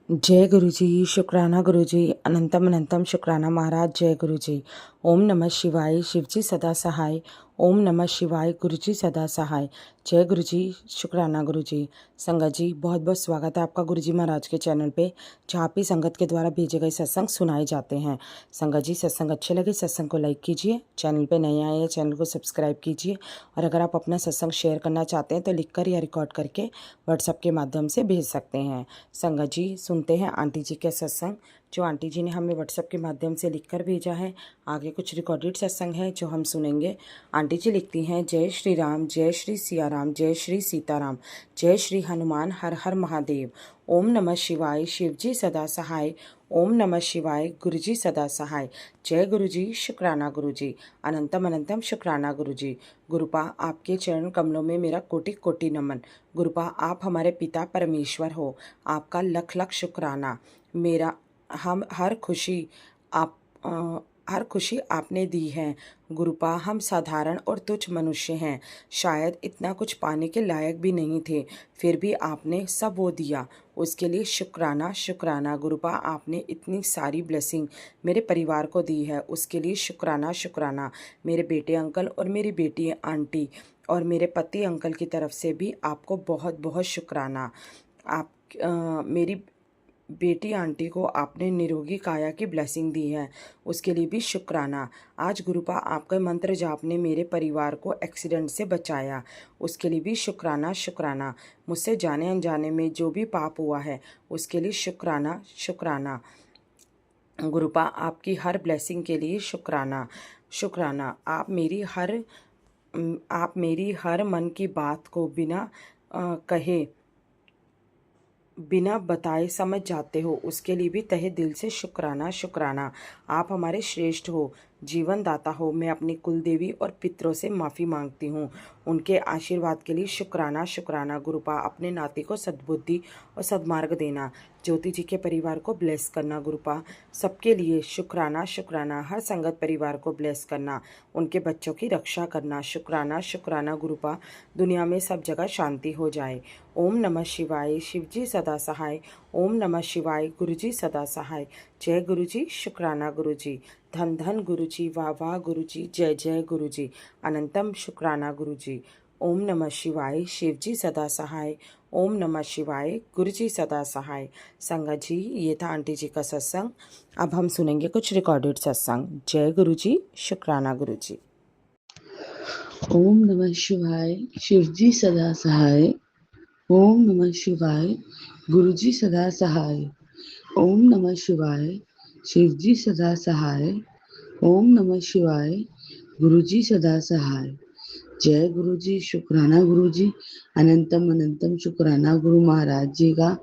जय गुरु जी। शुक्राना गुरु जी। अनंतम अनंतम शुक्राना महाराज। जय गुरु जी। ओम नमः शिवाय। शिव जी सदा सहाय। ओम नमः शिवाय। गुरु जी सदा सहाय। जय गुरु जी। शुक्राना गुरु जी। संगत जी, बहुत बहुत स्वागत है आपका गुरु जी महाराज के चैनल पे, जहाँ पे संगत के द्वारा भेजे गए सत्संग सुनाए जाते हैं। संगत जी, सत्संग अच्छे लगे सत्संग को लाइक कीजिए, चैनल पे नए आए हैं चैनल को सब्सक्राइब कीजिए, और अगर आप अपना सत्संग शेयर करना चाहते हैं तो लिखकर या रिकॉर्ड करके व्हाट्सएप के माध्यम से भेज सकते हैं। संगत जी, सुनते हैं आंटी जी के सत्संग, जो आंटी जी ने हमें व्हाट्सएप के माध्यम से लिखकर भेजा है। आगे कुछ रिकॉर्डेड सत्संग है जो हम सुनेंगे। आंटी जी लिखती हैं, जय श्री राम, जय श्री सिया राम, जय श्री सीताराम, जय श्री हनुमान, हर हर महादेव। ओम नमः शिवाय। शिव जी सदा सहाय। ओम नमः शिवाय। गुरु जी सदा सहाय। जय गुरु जी। शुक्राना गुरु जी। अनंतम अनंतम शुक्राना गुरु जी। गुरुपा, आपके चरण कमलों में मेरा कोटि कोटि नमन। गुरुपा, आप हमारे पिता परमेश्वर हो, आपका लख लख शुक्राना। मेरा हम हर खुशी आपने दी है। गुरुपा, हम साधारण और तुच्छ मनुष्य हैं, शायद इतना कुछ पाने के लायक भी नहीं थे, फिर भी आपने सब वो दिया, उसके लिए शुक्राना शुक्राना। गुरुपा, आपने इतनी सारी ब्लेसिंग मेरे परिवार को दी है, उसके लिए शुक्राना शुक्राना। मेरे बेटे अंकल और मेरी बेटी आंटी और मेरे पति अंकल की तरफ से भी आपको बहुत बहुत शुक्राना। आप मेरी बेटी आंटी को आपने निरोगी काया की ब्लेसिंग दी है, उसके लिए भी शुक्राना। आज गुरुपा, आपके मंत्र जाप ने मेरे परिवार को एक्सीडेंट से बचाया, उसके लिए भी शुक्राना शुक्राना। मुझसे जाने अनजाने में जो भी पाप हुआ है उसके लिए शुक्राना शुक्राना। गुरुपा, आपकी हर ब्लेसिंग के लिए शुक्राना शुक्राना। आप मेरी हर मन की बात को कहे बिना बताए समझ जाते हो, उसके लिए भी तहे दिल से शुक्राना शुक्राना। आप हमारे श्रेष्ठ हो, जीवन दाता हो। मैं अपनी कुल देवी और पितरों से माफ़ी मांगती हूँ, उनके आशीर्वाद के लिए शुक्राना शुक्राना। गुरुपा, अपने नाती को सद्बुद्धि और सद्मार्ग देना, ज्योति जी के परिवार को ब्लेस करना। गुरुपा, सबके लिए शुक्राना शुक्राना। हर संगत परिवार को ब्लेस करना, उनके बच्चों की रक्षा करना। शुक्राना शुक्राना। गुरुपा, दुनिया में सब जगह शांति हो जाए। ओम नमः शिवाय। शिव जी सदा सहाय। ओम नमः शिवाय। गुरु जी सदा सहाय। जय गुरु जी। शुक्राना गुरु जी। धन धन गुरु जी। वाह वाह गुरु जी। जय जय गुरु जी। अनंतम शुक्राना गुरु जी। ओम नमः शिवाय। शिव जी सदा सहाय। ओम नमः शिवाय। गुरु जी सदा सहाय। संगत जी, ये था आंटी जी का सत्संग। अब हम सुनेंगे कुछ रिकॉर्डेड सत्संग। जय गुरु जी। शुक्राना गुरु जी। ओम नमः शिवाय। शिव जी सदा सहाय। ओम नमः शिवाय। गुरु जी सदा सहाय। ओम नमः शिवाय। शिव जी सदा सहाय। ओम नमः शिवाय। गुरु जी सदा सहाय। जय गुरु जी। शुक्राना गुरु जी। अनंतम अनंतम शुक्राना गुरु महाराज जी का।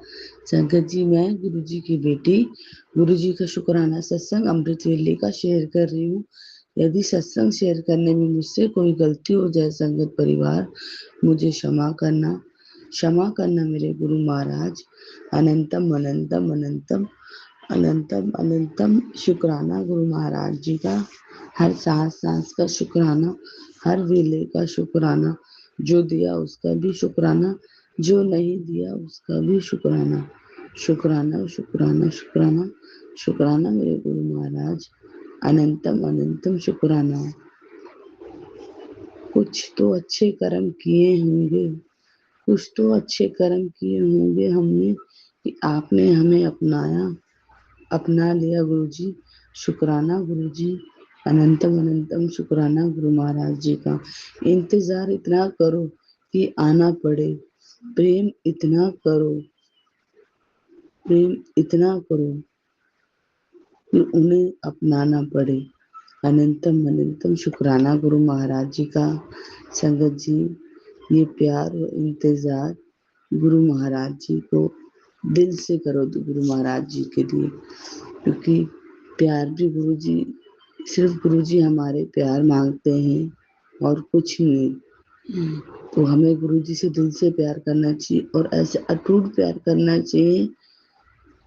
संगत जी, मैं गुरु जी की बेटी गुरु जी का शुक्राना सत्संग अमृत वेले का शेयर कर रही हूँ। यदि सत्संग शेयर करने में मुझसे कोई गलती हो जाए संगत परिवार, मुझे क्षमा करना मेरे गुरु महाराज। अनंतम अनंतम अनंतम अनंतम अनंतम शुक्राना गुरु महाराज जी का। हर सांस सांस का शुक्राना, हर वेले का शुक्राना। जो दिया उसका भी शुक्राना, जो नहीं दिया उसका भी शुक्राना। शुक्राना शुक्राना शुक्राना शुक्राना मेरे गुरु महाराज। अनंतम अनंतम शुक्राना। कुछ तो अच्छे कर्म किए होंगे, कुछ तो अच्छे कर्म किए होंगे हमने कि आपने हमें अपना लिया गुरु जी। शुक्राना गुरु जी। अनंतम अनंतम शुक्राना गुरु महाराज जी का। इंतजार इतना करो कि आना पड़े, प्रेम इतना करो, प्रेम इतना करो कि उन्हें अपनाना पड़े। अनंतम अनंतम शुक्राना गुरु महाराज जी का। संगत जी, ये प्यार और इंतजार गुरु महाराज जी को दिल से करो, तो गुरु महाराज जी के लिए, क्योंकि प्यार भी गुरु जी, सिर्फ गुरु जी हमारे प्यार मांगते हैं और कुछ नहीं। तो हमें गुरु जी से दिल से प्यार करना चाहिए और ऐसे अटूट प्यार करना चाहिए,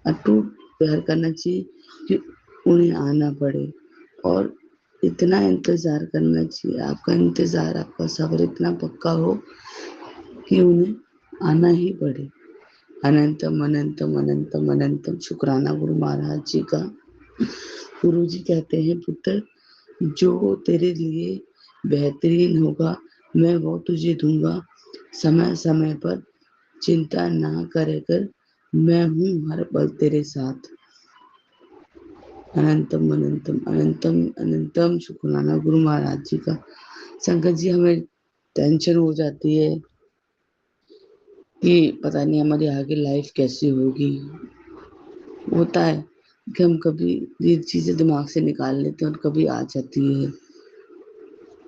अटूट प्यार करना चाहिए कि उन्हें आना पड़े, और इतना इंतजार करना चाहिए, आपका इंतजार, आपका सब्र इतना पक्का हो कि उन्हें आना ही पड़े। अनंतम अनंतम अनंतम अनंतम शुक्राना गुरु महाराज जी का। गुरु जी कहते हैं, पुत्र जो तेरे लिए बेहतरीन होगा मैं वो तुझे दूंगा। समय समय पर चिंता ना करे कर, मैं हूँ हर पल तेरे साथ। अनंतम अनंतम अनंतम अनंतम शुक्राना गुरु महाराज जी का। संगत जी, हमें टेंशन हो जाती है कि पता नहीं हमारी आगे लाइफ कैसी होगी। होता है कि हम कभी ये चीजें दिमाग से निकाल लेते हैं और कभी आ जाती है।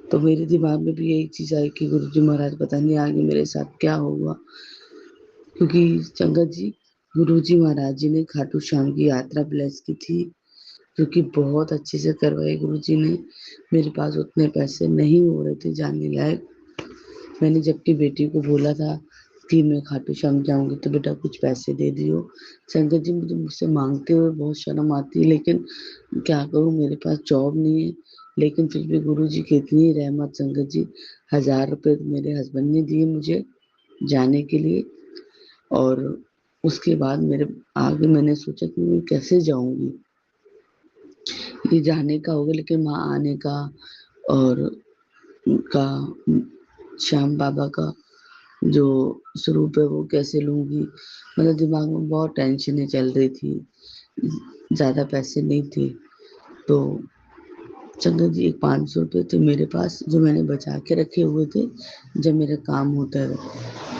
तो मेरे दिमाग में भी यही चीज आई कि गुरु जी महाराज पता नहीं आगे मेरे साथ क्या होगा। क्योंकि संगत जी, गुरु जी महाराज जी ने खाटू श्याम की यात्रा ब्लेस की थी, जो कि बहुत अच्छे से करवाई गुरु जी ने। मेरे पास उतने पैसे नहीं हो रहे थे जाने लायक। मैंने जबकि बेटी को बोला था कि मैं खाटू श्याम जाऊंगी तो बेटा कुछ पैसे दे दियो। संगत जी, मुझे मुझसे मांगते हुए बहुत शर्म आती है, लेकिन क्या करूं, मेरे पास जॉब नहीं है। लेकिन फिर भी गुरु जी की इतनी रहमत संगत जी, 1000 रुपये मेरे हस्बैंड ने दिए मुझे जाने के लिए। और उसके बाद मेरे आगे मैंने सोचा कि मैं कैसे जाऊंगी, ये जाने का होगा लेकिन वहां आने का और उनका श्याम बाबा का जो स्वरूप है वो कैसे लूंगी। मतलब दिमाग में बहुत टेंशनें चल रही थी, ज्यादा पैसे नहीं थे। तो संगत जी, एक 500 रुपये थे मेरे पास जो मैंने बचा के रखे हुए थे जब मेरा काम होता है।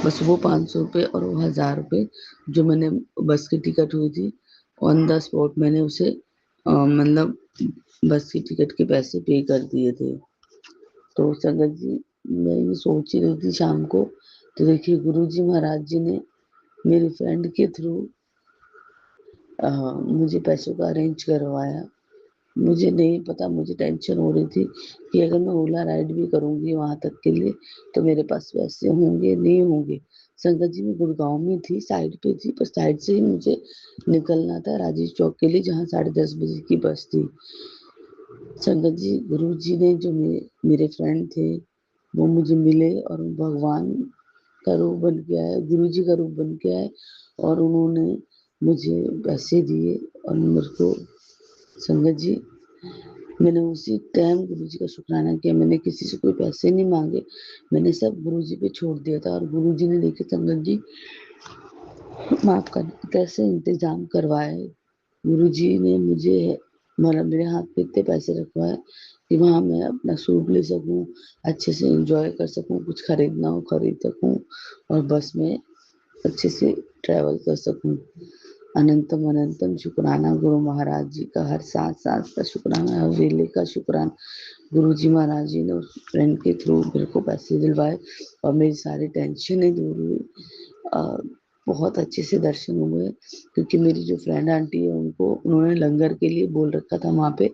बस वो 500 रुपये और वो 1000 रुपये जो मैंने बस की टिकट हुई थी, ऑन द स्पॉट मैंने उसे मतलब बस की टिकट के पैसे पे कर दिए थे। तो संगत जी, मैं ये सोच ही रही थी शाम को, तो देखिए गुरु जी महाराज जी ने मेरी फ्रेंड के थ्रू मुझे पैसों का अरेंज करवाया। मुझे नहीं पता, मुझे टेंशन हो रही थी कि अगर मैं ओला राइड भी करूंगी वहां तक के लिए तो मेरे पास पैसे होंगे नहीं होंगे। संगत जी, मैं गुड़गांव में थी, साइड पे थी, पर साइड से ही मुझे निकलना था राजीव चौक के लिए जहाँ 10:30 बजे की बस थी। संगत जी, गुरु जी ने जो मेरे फ्रेंड थे वो मुझे मिले और भगवान का रूप बन के आए, गुरु जी का रूप बन के आए और उन्होंने मुझे पैसे दिए। और मेरे को संगत जी, मैंने उसी टाइम गुरु जी का शुक्राना किया। मैंने किसी से कोई पैसे नहीं मांगे, मैंने सब गुरु जी पे छोड़ दिया था। और गुरु जी ने देखिए संगत जी, माफ करना, कैसे इंतजाम करवाए। गुरु जी ने मुझे मतलब मेरे हाथ पे इतने पैसे रखवाए कि वहां मैं अपना सूट ले सकूं, अच्छे से एंजॉय कर सकूं, कुछ खरीदना हो खरीद सकूं और बस में अच्छे से ट्रैवल कर सकूं। अनंतम अनंतम शुक्राना गुरु महाराज जी का, हर सांस सांस का शुक्राना, हर वेले का शुक्राना। गुरु जी महाराज जी ने उस फ्रेंड के थ्रू मेरे को पैसे दिलवाए और मेरी सारी टेंशनें दूर हुई। बहुत अच्छे से दर्शन हुए, क्योंकि मेरी जो फ्रेंड आंटी है उनको उन्होंने लंगर के लिए बोल रखा था वहाँ पे,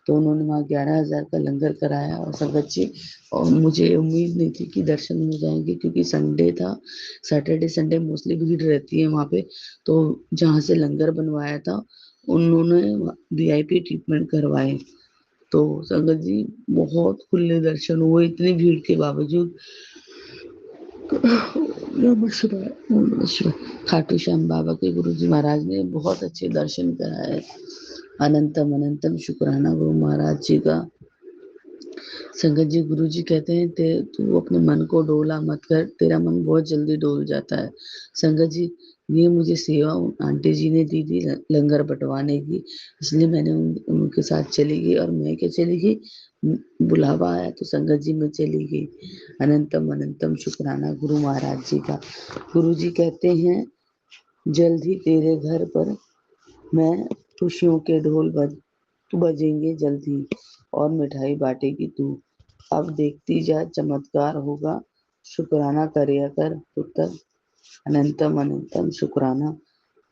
तो उन्होंने वहाँ 11,000 का लंगर कराया। और संगत जी, और मुझे उम्मीद नहीं थी कि दर्शन हो जाएंगे, क्योंकि संडे था, सैटरडे संडे मोस्टली भीड़ रहती है वहाँ पे। तो जहाँ से लंगर बनवाया था उन्होंने वीआईपी ट्रीटमेंट करवाए। तो संगत जी, बहुत खुले दर्शन हुए इतनी भीड़ के बावजूद। नमः शिवाय, नमः शिवाय। खाटू श्याम बाबा के गुरु जी महाराज ने बहुत अच्छे दर्शन कराए। अनंतम अनंतम शुक्राना गुरु महाराज जी का। संगत जी, गुरु जी कहते हैं तू अपने मन को डोला मत कर, तेरा मन बहुत जल्दी डोल जाता है। संगत जी, ये मुझे सेवा आंटी जी ने दी थी लंगर बंटवाने की, इसलिए मैंने उनके साथ चली गई। और मैं क्या चली गई, बुलावा आया तो संगत जी मैं चली गई। अनंतम अनंतम शुक्राना गुरु महाराज जी का। गुरु जी कहते हैं, जल्द ही तेरे घर पर मैं खुशियों के ढोल बजेंगे जल्द ही, और मिठाई बांटेगी तू। अब देखती जा चमत्कार होगा, शुक्राना करिया कर पुत्र। अनंतम अनंतम शुक्राना,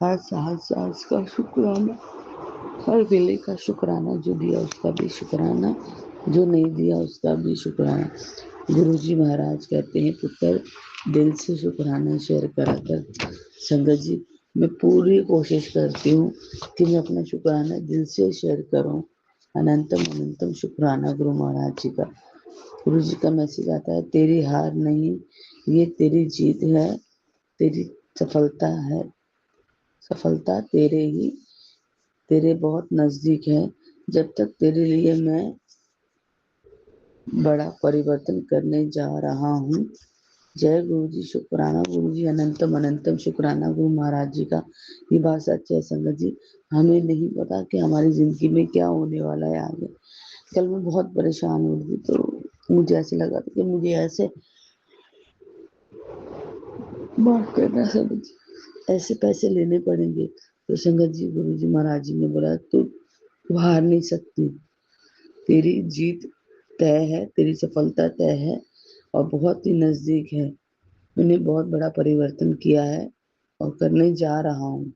हर सांस का शुक्राना, हर वेले का शुक्राना, जो दिया उसका भी शुक्राना, जो नहीं दिया उसका भी शुक्राना। गुरु जी महाराज कहते हैं, पुत्र दिल से शुक्राना शेयर करा कर। संगत जी, मैं पूरी कोशिश करती हूँ कि मैं अपना शुक्राना दिल से शेयर करूँ। अनंतम अनंतम शुक्राना गुरु महाराज जी का। गुरु जी का मैसेज आता है, तेरी हार नहीं, ये तेरी जीत है, तेरी सफलता है, सफलता तेरे बहुत नजदीक है। जब तक तेरे लिए मैं बड़ा परिवर्तन करने जा रहा हूँ। जय गुरु जी, शुक्राना गुरु जी, अनंतम अनंतम शुक्राना गुरु महाराज जी का। ये बात सच है संगत जी, हमें नहीं पता कि हमारी जिंदगी में क्या होने वाला है आगे। कल मैं बहुत परेशान हो गई, तो मुझे ऐसे लगा था कि मुझे ऐसे माफ करना संगत जी, ऐसे पैसे लेने पड़ेंगे। तो संगत जी, गुरु जी महाराज जी ने बोला तू हार नहीं सकती, तेरी जीत तय है, तेरी सफलता तय है और बहुत ही नजदीक है। मैंने बहुत बड़ा परिवर्तन किया है और करने जा रहा हूँ।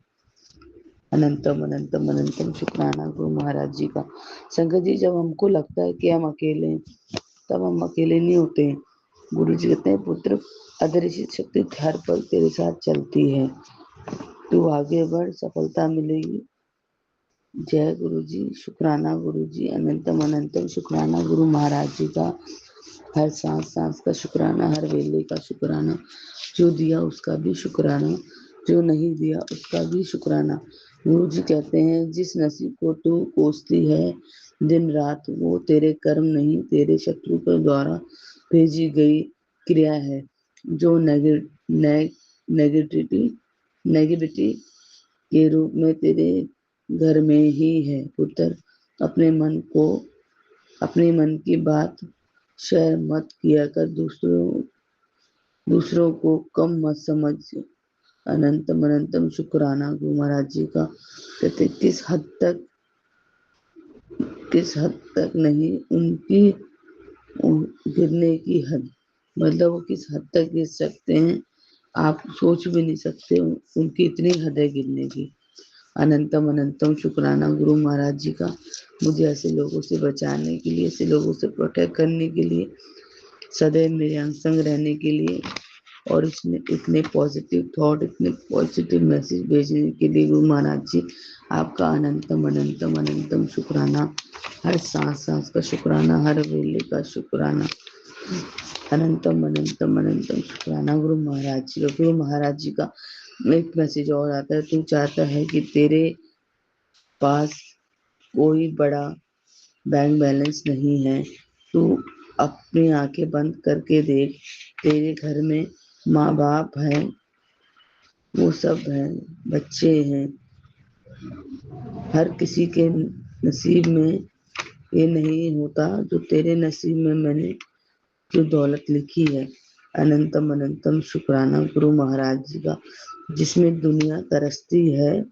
अनंतम अनंतम अनंतम शुक्राना गुरु महाराज जी का। संगत जी, जब हमको लगता है कि हम अकेले हैं, तब हम अकेले नहीं होते हैं। गुरु जी कहते हैं, पुत्र अदृश्य शक्ति हर पल तेरे साथ चलती है, तू आगे बढ़, सफलता मिलेगी। जय गुरु जी, शुक्राना गुरु जी, अनंतम अनंतम शुक्राना गुरु महाराज जी का। हर सांस सांस का शुक्राना, हर वेले का शुक्राना। जो दिया उसका भी शुक्राना, जो नहीं दिया उसका भी शुक्राना। गुरु जी कहते हैं, जिस नसीब को तू कोसती है दिन रात, वो तेरे कर्म नहीं, तेरे शत्रु के द्वारा भेजी गई क्रिया है। जो नेगेटिविटी नेगेटिविटी के रूप में तेरे घर में ही है। पुत्र, अपने मन की बात शेयर मत किया कर, दूसरों को कम मत समझ। अनंतम अनंतम शुक्राना गुरु महाराज जी का। कहते किस हद तक नहीं, उनकी गिरने की हद, मतलब वो किस हद तक गिर सकते हैं आप सोच भी नहीं सकते, उनकी इतनी हद है गिरने की। अनंतम अनंतम शुक्राना गुरु महाराज जी का, मुझे ऐसे लोगों से बचाने के लिए, ऐसे लोगों से प्रोटेक्ट करने के लिए, सदैव मेरे अंग संग रहने के लिए और इसमें इतने पॉजिटिव थॉट, इतने पॉजिटिव मैसेज भेजने के लिए गुरु महाराज जी आपका अनंतम अनंतम अनंतम शुक्राना। हर सांस सांस का शुक्राना, हर वेले का शुक्राना। अनंतम अनंतम अनंतम शुक्राना गुरु महाराज जी का। गुरु महाराज जी का एक मैसेज और आता है, तू चाहता है कि तेरे पास कोई बड़ा बैंक बैलेंस नहीं है, तू अपनी आंखें बंद करके देख, तेरे घर में माँ बाप हैं, वो सब हैं, बच्चे हैं। हर किसी के नसीब में ये नहीं होता जो तेरे नसीब में मैंने जो दौलत लिखी है। अनंतम अनंतम शुक्राना गुरु महाराज जी का। जिसमें दुनिया तरसती है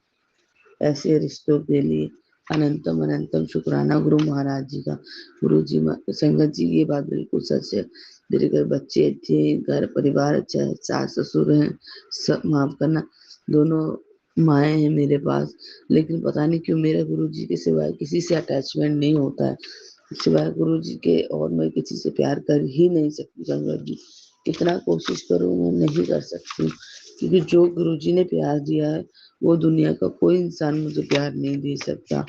ऐसे रिश्तों के लिए, अनंतम अनंतम शुक्राना गुरु महाराज जी का। गुरु जी संगत जी, ये बात बिल्कुल सच है। मेरे घर बच्चे अच्छे, घर परिवार अच्छा है, सास ससुर हैं, सब माफ करना, दोनों माए हैं मेरे पास, लेकिन पता नहीं क्यों मेरा गुरु जी के सिवाय किसी से अटैचमेंट नहीं होता है। सिवाय गुरु जी के और मैं किसी से प्यार कर ही नहीं सकती संगत जी, कितना कोशिश करूं मैं नहीं कर सकती, क्योंकि जो गुरु जी ने प्यार दिया है वो दुनिया का कोई इंसान मुझे प्यार नहीं दे सकता।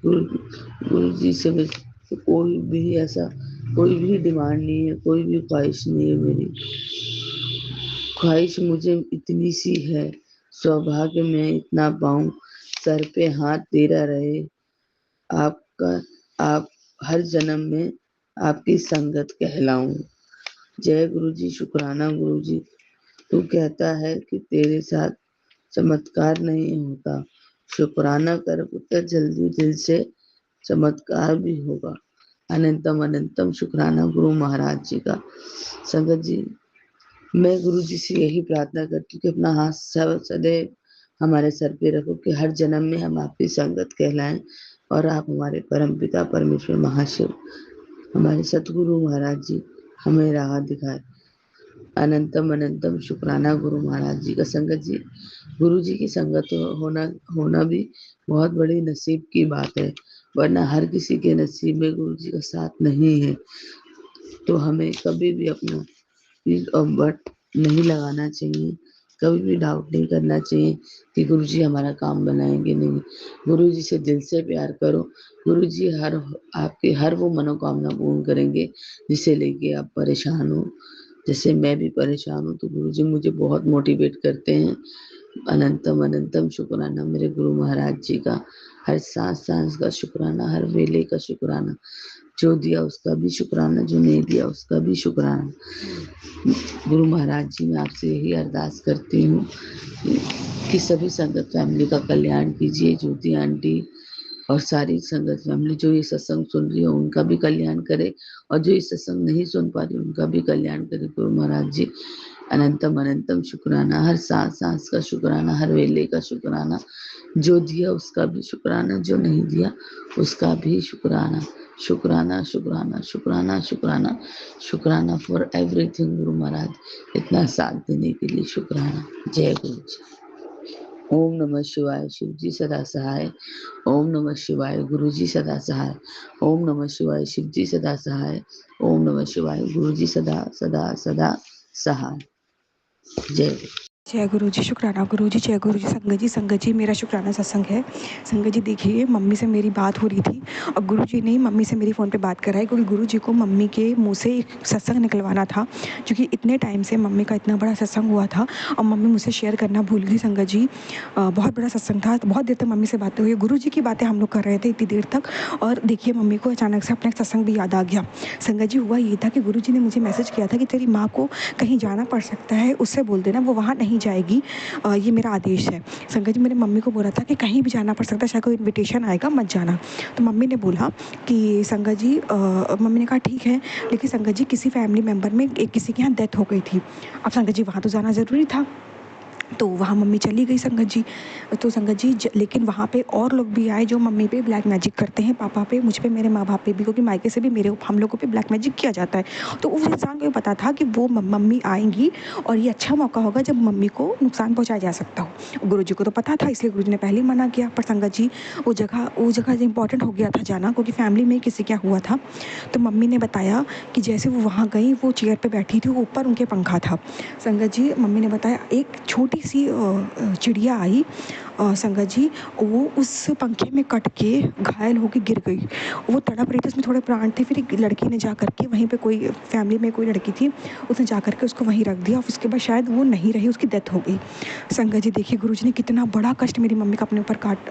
गुरु जी से मैं कोई भी ऐसा कोई भी डिमांड नहीं है, कोई भी ख्वाहिश नहीं है। मेरी ख्वाहिश मुझे इतनी सी है, सौभाग्य में इतना पाऊं, सर पे हाथ तेरा रहे, आपका आप हर जन्म में आपकी संगत कहलाऊं। जय गुरु जी, शुक्राना गुरु जी। तू कहता है कि तेरे साथ चमत्कार नहीं होता, शुक्राना कर पुत्र, जल्दी दिल से चमत्कार भी होगा। अनंतम अनंतम शुक्राना गुरु महाराज जी का। संगत जी, मैं गुरु जी से यही प्रार्थना करती हूँ कि अपना हाथ सदैव हमारे सर पे रखो, कि हर जन्म में हम आपकी संगत कहलाएं और आप हमारे परम पिता परमेश्वर महाशिव, हमारे सतगुरु महाराज जी हमें राह दिखाए। अनंतम अनंतम शुक्राना गुरु महाराज जी का। संगत जी, गुरु जी की संगत होना होना भी बहुत बड़ी नसीब की बात है, वरना हर किसी के नसीब में गुरु जी का साथ नहीं है। तो हमें कभी भी अपना बट नहीं लगाना चाहिए, कभी भी डाउट नहीं करना चाहिए कि गुरु जी हमारा काम बनाएंगे नहीं। गुरु जी से दिल से प्यार करो, गुरु जी आपकी हर वो मनोकामना पूर्ण करेंगे जिसे लेके आप परेशान हो। जैसे मैं भी परेशान हूँ, तो गुरु जी मुझे बहुत मोटिवेट करते हैं अनंतम अनंतम शुक्राना मेरे गुरु महाराज जी का, हर सांस सांस का शुक्राना, हर वेले का शुक्राना, जो दिया उसका भी शुक्राना, जो नहीं दिया उसका भी शुक्राना। गुरु महाराज जी, मैं आपसे यही अरदास करती हूँ कि सभी संगत फैमिली का कल्याण कीजिए। ज्योति आंटी और सारी संगत फैमिली जो ये सत्संग सुन रही है उनका भी कल्याण करे, और जो ये सत्संग नहीं सुन पा रही उनका भी कल्याण करे। गुरु महाराज जी, अनंतम अनंतम शुक्राना, हर सांस सांस का शुक्राना, हर वेले का शुक्राना, जो दिया उसका भी शुक्राना, जो नहीं दिया उसका भी शुक्राना। शुक्राना शुक्राना शुक्राना शुक्राना शुक्राना फॉर एवरीथिंग। गुरु महाराज, इतना साथ देने के लिए शुक्राना। जय गुरु जी। ओम नमः शिवाय, शिव जी सदा सहाय। ओम नमः शिवाय, गुरु जी सदा सहाय। ओम नमः शिवाय, शिव जी सदा सहाय। ओम नमः शिवाय, गुरु जी सदा सदा सदा सहाय। जय गुरु। जय गुरु जी, शुक्राना गुरु जी, जय गुरु जी। संगत जी मेरा शुक्राना सत्संग है। संगत जी देखिए, मम्मी से मेरी बात हो रही थी और गुरु जी ने मम्मी से मेरी फ़ोन पे बात कराई, क्योंकि गुरु जी को मम्मी के मुंह से एक सत्संग निकलवाना था, क्योंकि इतने टाइम से मम्मी का इतना बड़ा सत्संग हुआ था और मम्मी मुझसे शेयर करना भूल गई। संगत जी बहुत बड़ा सत्संग था, तो बहुत देर तक मम्मी से बातें हुई, गुरु जी की बातें हम लोग कर रहे थे इतनी देर तक, और देखिए मम्मी को अचानक से अपना एक सत्संग भी याद आ गया। संगत जी हुआ ये था कि गुरु जी ने मुझे मैसेज किया था कि तेरी माँ को कहीं जाना पड़ सकता है, उससे बोल देना वो वहाँ नहीं जाएगी, ये मेरा आदेश है। संगत जी, मेरे मम्मी को बोला था कि कहीं भी जाना पड़ सकता है, शायद कोई इनविटेशन आएगा, मत जाना। तो मम्मी ने बोला कि संगत जी मम्मी ने कहा ठीक है, लेकिन संगत जी किसी फैमिली मेम्बर में एक किसी के यहाँ डेथ हो गई थी। अब संगत जी वहाँ तो जाना ज़रूरी था, तो वहाँ मम्मी चली गई संगत जी। तो संगत जी लेकिन वहाँ पे और लोग भी आए जो मम्मी पे ब्लैक मैजिक करते हैं, पापा पे, मुझ पे, मेरे माँ बाप पे भी, क्योंकि मायके से भी मेरे हम लोगों पे ब्लैक मैजिक किया जाता है। तो उस इंसान को ये पता था कि वो मम्मी आएंगी और ये अच्छा मौका होगा जब मम्मी को नुकसान पहुँचाया जा सकता हो। गुरु जी को तो पता था, इसलिए गुरु जी ने पहले ही मना किया। पर संगत जी वो जगह इंपॉर्टेंट हो गया था जाना, क्योंकि फैमिली में किसी क्या हुआ था। तो मम्मी ने बताया कि जैसे वो वहाँ गई, वो चेयर पर बैठी थी, ऊपर उनके पंखा था। संगत जी मम्मी ने बताया एक छोटी सी चिड़िया आई, संगत जी वो उस पंखे में कट के घायल होकर गिर गई। वो तड़प रही थी, उसमें थोड़े प्राण थे। फिर एक लड़की ने जा करके वहीं पे, कोई फैमिली में कोई लड़की थी, उसने जा करके उसको वहीं रख दिया, और उसके बाद शायद वो नहीं रही, उसकी डेथ हो गई। संगत जी देखिए, गुरु जी ने कितना बड़ा कष्ट मेरी मम्मी का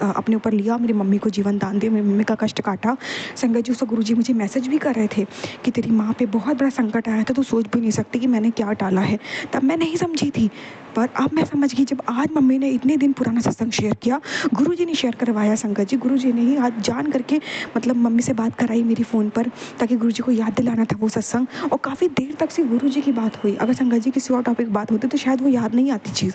अपने ऊपर लिया, मेरी मम्मी को जीवन दान दिया, मेरी मम्मी का कष्ट काटा। संगत जी उसको गुरु जी मुझे मैसेज भी कर रहे थे कि तेरी माँ पे बहुत बड़ा संकट आया था, तो सोच भी नहीं सकती कि मैंने क्या टाला है। तब मैं नहीं समझी थी, पर अब मैं समझ गई जब आज मम्मी ने इतने दिन पुराना सत्संग शेयर किया, गुरुजी ने शेयर करवाया। संगत जी गुरुजी ने ही आज जान करके मतलब मम्मी से बात कराई मेरी फ़ोन पर, ताकि गुरुजी को याद दिलाना था वो सत्संग, और काफ़ी देर तक से गुरुजी की बात हुई। अगर संगत जी किसी और टॉपिक बात होती तो शायद वो याद नहीं आती चीज़,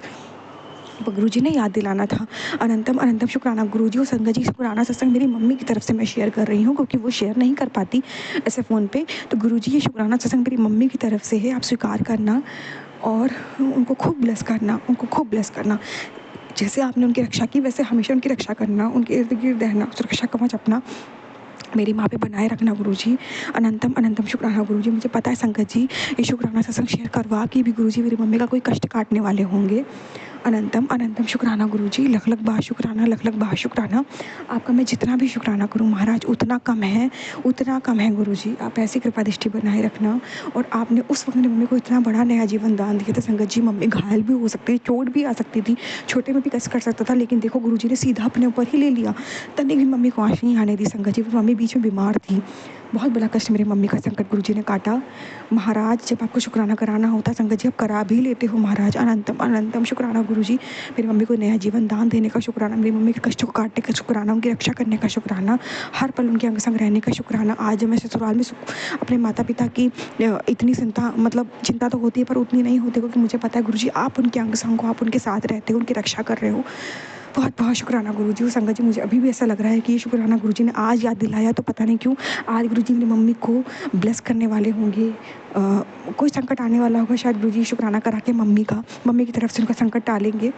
पर गुरुजी ने याद दिलाना था। अनंतम अनंतम शुक्राना गुरुजी और संगत जी। शुक्राना सत्संग मेरी मम्मी की तरफ से मैं शेयर कर रही हूँ, क्योंकि वो शेयर नहीं कर पाती ऐसे फ़ोन पे। तो गुरुजी ये शुक्राना सत्संग मेरी मम्मी की तरफ से है, आप स्वीकार करना और उनको खूब ब्लेस करना, उनको खूब ब्लेस करना। जैसे आपने उनकी रक्षा की, वैसे हमेशा उनकी रक्षा करना, उनके इर्द गिर्द रहना, सुरक्षा कवच अपना मेरी माँ पे बनाए रखना गुरुजी। अनंतम अनंतम शुक्राना गुरुजी। मुझे पता है संगत जी ये शुक्राना सत्संग शेयर करवा के भी गुरुजी मेरी मम्मी का कोई कष्ट काटने वाले होंगे। अनंतम अनंतम शुक्राना गुरुजी, लख लख बार शुक्राना, लख लख बार शुक्राना। आपका मैं जितना भी शुक्राना करूँ महाराज उतना कम है, उतना कम है गुरुजी। आप ऐसी कृपा दृष्टि बनाए रखना। और आपने उस वक्त मेरी मम्मी को इतना बड़ा नया जीवन दान दिया था संगत जी। मम्मी घायल भी हो सकती थी, चोट भी आ सकती थी, छोटे में भी कष्ट कर सकता था, लेकिन देखो गुरुजी ने सीधा अपने ऊपर ही ले लिया। तनिक भी मम्मी को आँच नहीं आने दी संगत जी। मम्मी बीच में बीमार थी, बहुत बड़ा कष्ट मेरी मम्मी का संकट गुरुजी ने काटा। महाराज जब आपको शुक्राना कराना होता संगत जी, आप करा भी लेते हो महाराज। अनंतम अनंतम शुक्राना गुरुजी। मेरी मम्मी को नया जीवन दान देने का शुक्राना, मेरी मम्मी के कष्टों को काटने का शुक्राना, उनकी रक्षा करने का शुक्राना, हर पल उनके अंग संग रहने का शुक्राना। आज मैं ससुराल में अपने माता पिता की इतनी चिंता तो होती है, पर उतनी नहीं होती, क्योंकि मुझे पता है गुरुजी आप उनके अंग संग हो, आप उनके साथ रहते हो, उनकी रक्षा कर रहे हो। बहुत बहुत शुक्राना गुरुजी। और संगत जी मुझे अभी भी ऐसा लग रहा है कि ये शुक्राना गुरुजी ने आज याद दिलाया, तो पता नहीं क्यों आज गुरुजी मेरी मम्मी को ब्लेस करने वाले होंगे। कोई संकट आने वाला होगा, शायद गुरुजी शुक्राना करा के मम्मी की तरफ से उनका संकट टालेंगे।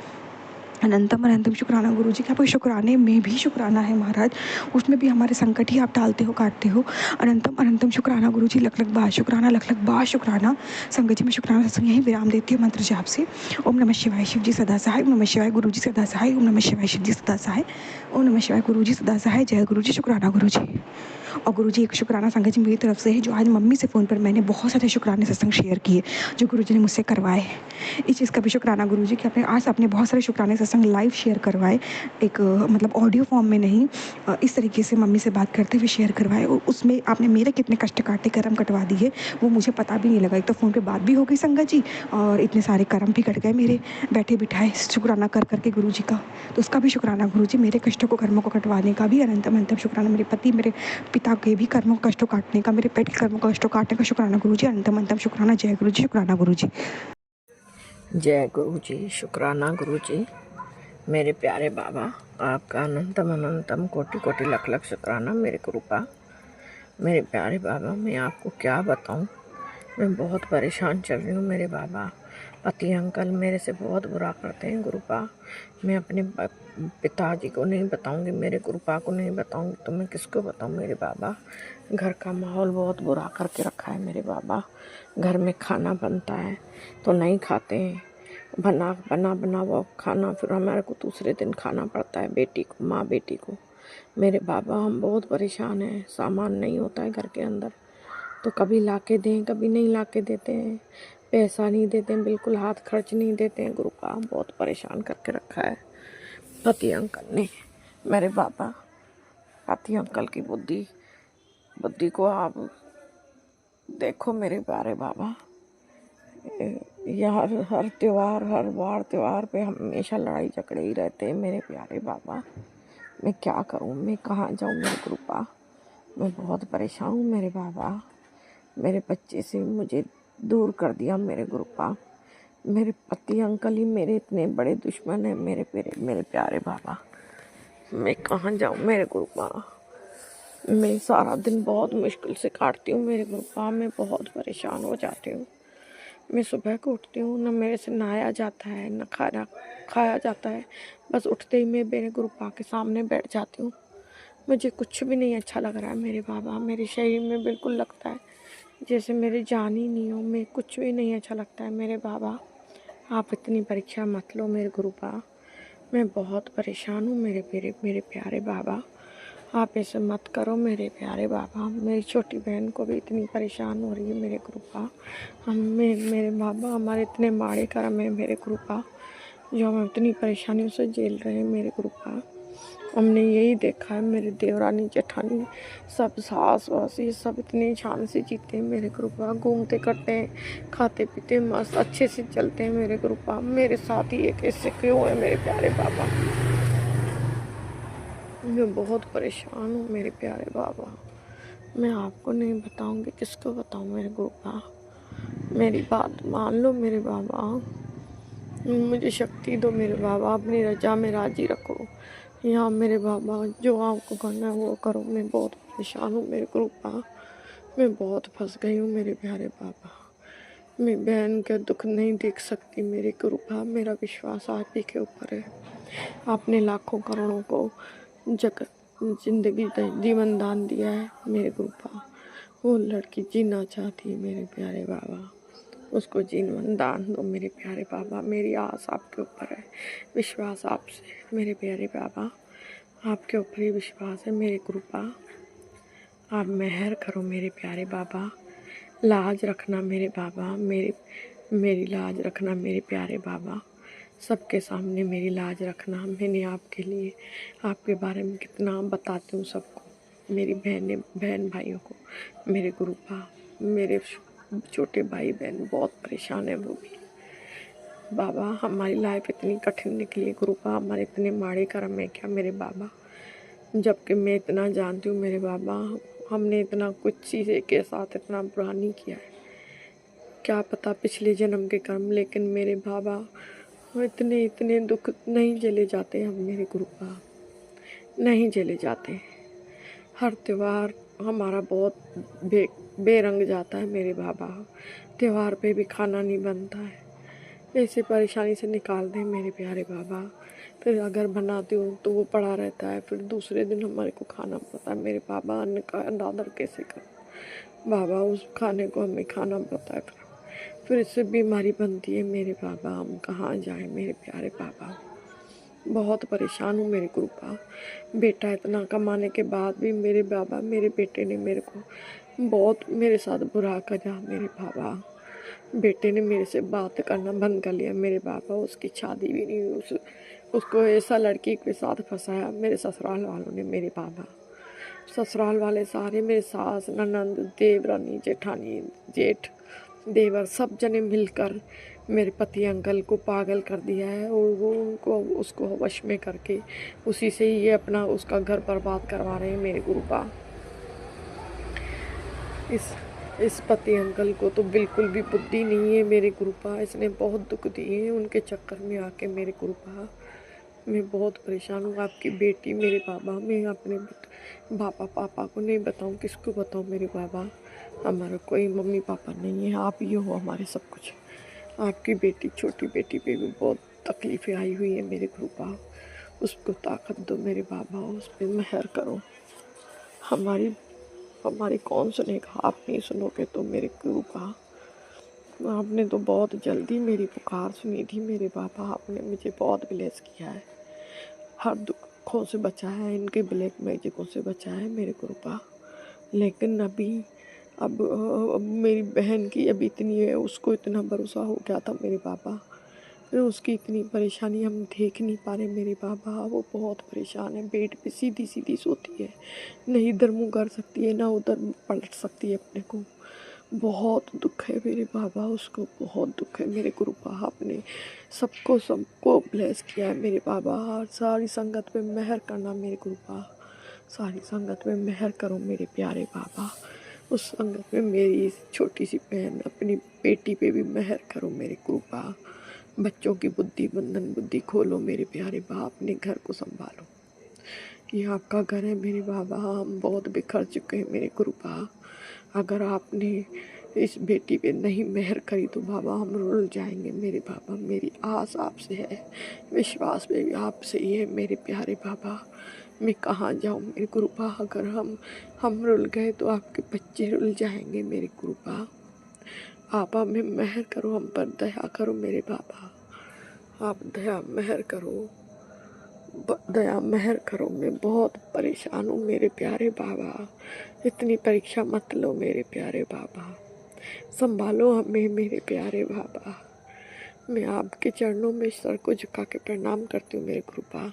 अनंतम अनंतम शुक्राना गुरुजी का। आपके शुक्राने में भी शुक्राना है महाराज, उसमें भी हमारे संकट ही आप टालते हो, काटते हो। अनंतम अनंतम शुक्राना गुरुजी, लख लख बार शुक्राना, लख लख बार शुक्राना। संगत जी, मैं शुक्राना सत्संग यहीं विराम देती हूँ मंत्र जाप से। ओम नमः शिवाय, शिव जी सदा सहाय। ओम नमः शिवाय, गुरु जी सदा सहाय। ओम नमः शिवाय, शिव जी सदा सहाय। ओम नमः शिवाय, गुरु जी सदा सहाय। जय गुरु जी, शुक्राना गुरु जी। और गुरुजी, एक शुक्राना संगत जी मेरी तरफ से है, जो आज मम्मी से फ़ोन पर मैंने बहुत सारे शुक्राने सत्संग शेयर किए जो गुरुजी ने मुझसे करवाए। इस चीज़ का भी शुक्राना गुरुजी कि आपने बहुत सारे शुक्राने सत्संग लाइव शेयर करवाए, एक मतलब ऑडियो फॉर्म में नहीं, इस तरीके से मम्मी से बात करते हुए शेयर करवाए। और उसमें आपने मेरे कितने कष्ट काटे, कर्म कटवा दिए, वो मुझे पता भी नहीं लगा। एक तो फ़ोन पे बात भी हो गई संगत जी, और इतने सारे कर्म भी कट गए मेरे बैठे बिठाए शुक्राना कर करके गुरुजी का। तो उसका भी शुक्राना गुरुजी, मेरे कष्टों को, कर्मों को कटवाने का भी अनंतम अनंतम शुक्राना। मेरे पति, मेरे पिता के भी कर्मों को, कष्टों काटने का, मेरे पेट के कर्मों को, कष्टों काटने का शुक्राना गुरुजी। अनंतम अनंतम शुक्राना। जय गुरुजी, शुक्राना गुरुजी। जय गुरु जी, शुक्राना गुरु जी। मेरे प्यारे बाबा, आपका अनंतम अनंतम कोटि कोटि लख लख शुक्राना मेरे कृपा। मेरे प्यारे बाबा, मैं आपको क्या बताऊं, मैं बहुत परेशान चल रही हूँ मेरे बाबा। पति अंकल मेरे से बहुत बुरा करते हैं गुरुपा। मैं अपने पिताजी को नहीं बताऊंगी, मेरे गुरुपा को नहीं बताऊंगी, तो मैं किसको बताऊं मेरे बाबा। घर का माहौल बहुत बुरा करके रखा है मेरे बाबा। घर में खाना बनता है तो नहीं खाते हैं, बना वो खाना फिर हमारे को दूसरे दिन खाना पड़ता है, बेटी को, माँ बेटी को। मेरे बाबा, हम बहुत परेशान हैं, सामान नहीं होता है घर के अंदर, तो कभी लाके दें, कभी नहीं लाके देते हैं, पैसा नहीं देते हैं, बिल्कुल हाथ खर्च नहीं देते हैं गुरुपा। बहुत परेशान करके रखा है पति अंकल ने मेरे बाबा। पति अंकल की बुद्धि को आप देखो मेरे प्यारे बाबा। यार हर बार त्योहार पे हमेशा लड़ाई झगड़े ही रहते हैं मेरे प्यारे बाबा। मैं क्या करूं, मैं कहाँ जाऊं मेरे कृपा। मैं बहुत परेशान हूँ मेरे बाबा। मेरे बच्चे से मुझे दूर कर दिया मेरे कृपा। मेरे पति अंकल ही मेरे इतने बड़े दुश्मन हैं मेरे प्यारे बाबा। मैं कहाँ जाऊं मेरे कृपा। मैं सारा दिन बहुत मुश्किल से काटती हूँ मेरे कृपा। मैं बहुत परेशान हो जाती हूँ। मैं सुबह को उठती हूँ, न मेरे से नहाया जाता है, न खाना खाया जाता है। बस उठते ही मैं मेरे गुरुपा के सामने बैठ जाती हूँ। मुझे कुछ भी नहीं अच्छा लग रहा है मेरे बाबा। मेरे शरीर में बिल्कुल लगता है जैसे मेरी जान ही नहीं हो। मैं कुछ भी नहीं अच्छा लगता है मेरे बाबा। आप इतनी परीक्षा मत लो मेरे गुरुपा। मैं बहुत परेशान हूँ मेरे प्यारे बाबा। आप ऐसे मत करो मेरे प्यारे बाबा। मेरी छोटी बहन को भी इतनी परेशान हो रही है मेरे कृपा। मेरे बाबा, हमारे इतने माड़े कर्म है मेरे कृपा, जो हम इतनी परेशानियों से झेल रहे हैं मेरे कृपा। हमने यही देखा है, मेरे देवरानी जेठानी सब सास वास ये सब इतने शान से जीते हैं मेरे कृपा। घूमते करते हैं, खाते पीते मस्त अच्छे से चलते हैं मेरे कृपा। मेरे साथ ही एक ऐसे क्यों है मेरे प्यारे बाबा। मैं बहुत परेशान हूँ मेरे प्यारे बाबा। मैं आपको नहीं बताऊंगी, किसको बताऊं मेरे गोपा। मेरी बात मान लो मेरे बाबा। मुझे शक्ति दो मेरे बाबा, अपनी रजा में राजी रखो यहाँ मेरे बाबा। जो आपको करना है वो करो। मैं बहुत परेशान हूँ मेरे गोपा। मैं बहुत फंस गई हूँ मेरे प्यारे बाबा। मैं बहन का दुख नहीं देख सकती मेरे कृपा। मेरा विश्वास आप ही के ऊपर है। आपने लाखों करोड़ों को जिंदगी जीवन दान दिया है मेरे कृपा। वो लड़की जीना चाहती है मेरे प्यारे बाबा, उसको जीवन दान दो मेरे प्यारे बाबा। मेरी आस आपके ऊपर है, विश्वास आपसे मेरे प्यारे बाबा। आपके ऊपर ही विश्वास है मेरे कृपा। आप मेहर करो मेरे प्यारे बाबा। लाज रखना मेरे बाबा, मेरी लाज रखना मेरे प्यारे बाबा। सबके सामने मेरी लाज रखना। मैंने आपके लिए, आपके बारे में कितना बताती हूँ सबको, मेरी बहन भाइयों को, मेरे गुरुपा। मेरे छोटे भाई बहन बहुत परेशान है वो भी। बाबा, हमारी लाइफ इतनी कठिन निकली गुरुपा। हमारे इतने माड़े कर्म है क्या मेरे बाबा। जबकि मैं इतना जानती हूँ मेरे बाबा, हमने इतना कुछ चीज़ें के साथ इतना बुरा नहीं किया है। क्या पता पिछले जन्म के कर्म, लेकिन मेरे बाबा इतने दुख नहीं झेले जाते हम मेरे गुरुपा, नहीं झेले जाते। हर त्योहार हमारा बहुत बेरंग जाता है मेरे बाबा। त्योहार पे भी खाना नहीं बनता है। ऐसे परेशानी से निकाल दें मेरे प्यारे बाबा। फिर अगर बनाती हूँ तो वो पड़ा रहता है, फिर दूसरे दिन हमारे को खाना पड़ता है। मेरे बाबा अन्न का अनादर कैसे करें बाबा, उस खाने को हमें खाना पड़ता है। फिर इससे बीमारी बनती है मेरे बाबा, हम कहाँ जाएं मेरे प्यारे बाबा। बहुत परेशान हूँ मेरे कृपा। बेटा इतना कमाने के बाद भी मेरे बाबा, मेरे बेटे ने मेरे को बहुत मेरे साथ बुरा करा मेरे बाबा। बेटे ने मेरे से बात करना बंद कर लिया मेरे बाबा, उसकी शादी भी नहीं हुई, उसको ऐसा लड़की के साथ फंसाया मेरे ससुराल वालों ने मेरे बाबा। ससुराल वाले सारे मेरे सास, ननंद, देवरानी, जेठानी, जेठ, देवर सब जने मिलकर मेरे पति अंकल को पागल कर दिया है, और वो उसको वश में करके उसी से ही ये अपना उसका घर बर्बाद करवा रहे हैं मेरे गुरुपा। इस पति अंकल को तो बिल्कुल भी बुद्धि नहीं है मेरे गुरुपा, इसने बहुत दुख दिए हैं उनके चक्कर में आके मेरे गुरुपा। मैं बहुत परेशान हूँ। आपकी बेटी मेरे बाबा, मैं अपने बाबा पापा को नहीं बताऊँ, किसको बताऊँ मेरे बाबा। हमारा कोई मम्मी पापा नहीं है, आप ही हो हमारे सब कुछ। आपकी बेटी, छोटी बेटी पे भी बहुत तकलीफ़ें आई हुई है मेरे गुरुपा, उसको ताकत दो मेरे बाबा, उस पर मेहर करो। हमारी कौन सुनेगा, आप नहीं सुनोगे तो मेरे गुरुपा। आपने तो बहुत जल्दी मेरी पुकार सुनी थी मेरे बाबा, आपने मुझे बहुत ब्लेस किया है, हर दुखों से बचाया है, इनके ब्लैक मैजिकों से बचाया है मेरे गुरुपा। लेकिन अब मेरी बहन की अभी इतनी है, उसको इतना भरोसा हो गया था मेरे बाबा, फिर उसकी इतनी परेशानी हम देख नहीं पा रहे मेरे बाबा। वो बहुत परेशान है, बेड पे सीधी सीधी सोती है, नहीं इधर मुँह कर सकती है ना उधर पलट सकती है अपने को। बहुत दुख है मेरे बाबा, उसको बहुत दुख है मेरे गुरुपा। आपने सबको ब्लेस किया है मेरे बाबा। सारी संगत पे मेहर करना मेरे गुरुपा, सारी संगत में मेहर करो मेरे प्यारे बाबा। उस संगत में मेरी छोटी सी बहन, अपनी बेटी पे भी मेहर करो मेरे गुरुपा। बच्चों की बुद्धि, बंधन बुद्धि खोलो मेरे प्यारे बाप, अपने घर को संभालो। ये आपका घर है मेरे बाबा, हम बहुत बिखर चुके हैं मेरे गुरुपा। अगर आपने इस बेटी पे नहीं मेहर करी तो बाबा हम रुल जाएंगे मेरे बाबा। मेरी आस आपसे है, विश्वास भी आपसे ही है मेरे प्यारे बाबा। मैं कहाँ जाऊँ मेरे गुरुपा, अगर हम रुल गए तो आपके बच्चे रुल जाएंगे मेरे गुरुपा। आप हमें मेहर करो, हम पर दया करो मेरे बाबा। आप दया मेहर करो, दया मेहर करो। मैं बहुत परेशान हूँ मेरे प्यारे बाबा, इतनी परीक्षा मत लो मेरे प्यारे बाबा, संभालो हमें मेरे प्यारे बाबा। मैं आपके चरणों में सर को झुका के प्रणाम करती हूँ मेरे कृपा।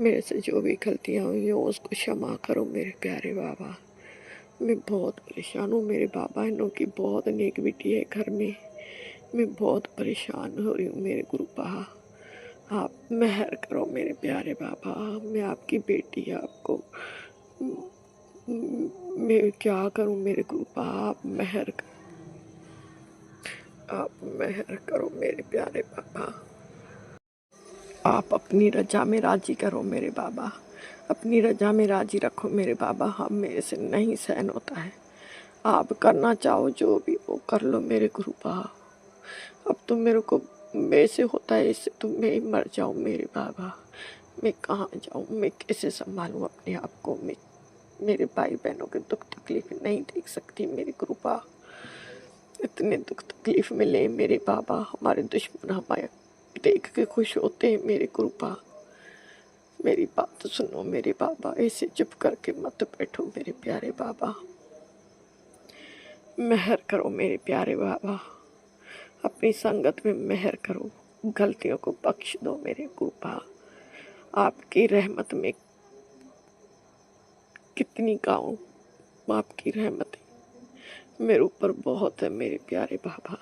मेरे से जो भी गलतियाँ हुई हैं उसको क्षमा करो मेरे प्यारे बाबा। मैं बहुत परेशान हूँ मेरे बाबा, इनों की बहुत नेगेटिविटी है घर में, मैं बहुत परेशान हो रही हूँ मेरे गुरुपा। आप मेहर करो मेरे प्यारे बाबा। मैं आपकी बेटी, आपको मैं क्या करूं मेरे गुरुपा, आप मेहर करो मेरे प्यारे बाबा। आप अपनी रजा में राजी करो मेरे बाबा, अपनी रजा में राजी रखो मेरे बाबा। हम मेरे से नहीं सहन होता है, आप करना चाहो जो भी वो कर लो मेरे गुरुपा। अब तो मेरे को मेरे से होता है, इससे तो मैं ही मर जाऊँ मेरे बाबा। मैं कहाँ जाऊँ, मैं कैसे संभालूँ अपने आप को। मैं मेरे भाई बहनों के दुख तकलीफ नहीं देख सकती मेरी कृपा। इतने दुख तकलीफ मिले मेरे बाबा, हमारे दुश्मन हमारे देख के खुश होते हैं मेरी कृपा। मेरी बात सुनो मेरे बाबा, ऐसे चुप करके मत बैठो मेरे प्यारे बाबा। मेहर करो मेरे प्यारे बाबा, अपनी संगत में मेहर करो, गलतियों को बख्श दो मेरे कृपा। आपकी रहमत में कितनी गाऊं, आपकी रहमत मेरे ऊपर बहुत है मेरे प्यारे बाबा।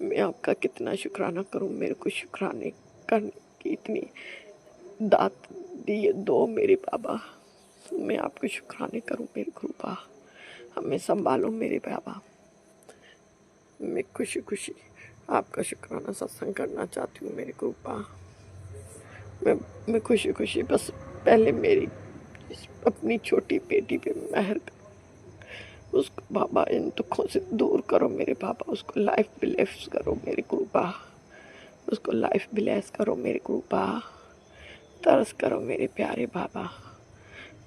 मैं आपका कितना शुक्राना करूं, मेरे को शुक्राने करने की इतनी दात दी दो मेरे बाबा। मैं आपको शुक्राने करूं मेरे कृपा, हमें संभालो मेरे बाबा। मैं खुशी खुशी आपका शुक्राना सत्संग करना चाहती हूँ मेरे कृपा। मैं खुशी खुशी बस पहले मेरी अपनी छोटी बेटी पे मेहर करो, उसको बाबा इन दुखों से दूर करो मेरे बाबा। उसको लाइफ ब्लेस करो मेरे कृपा, उसको लाइफ ब्लेस करो मेरे कृपा। तरस करो मेरे प्यारे बाबा।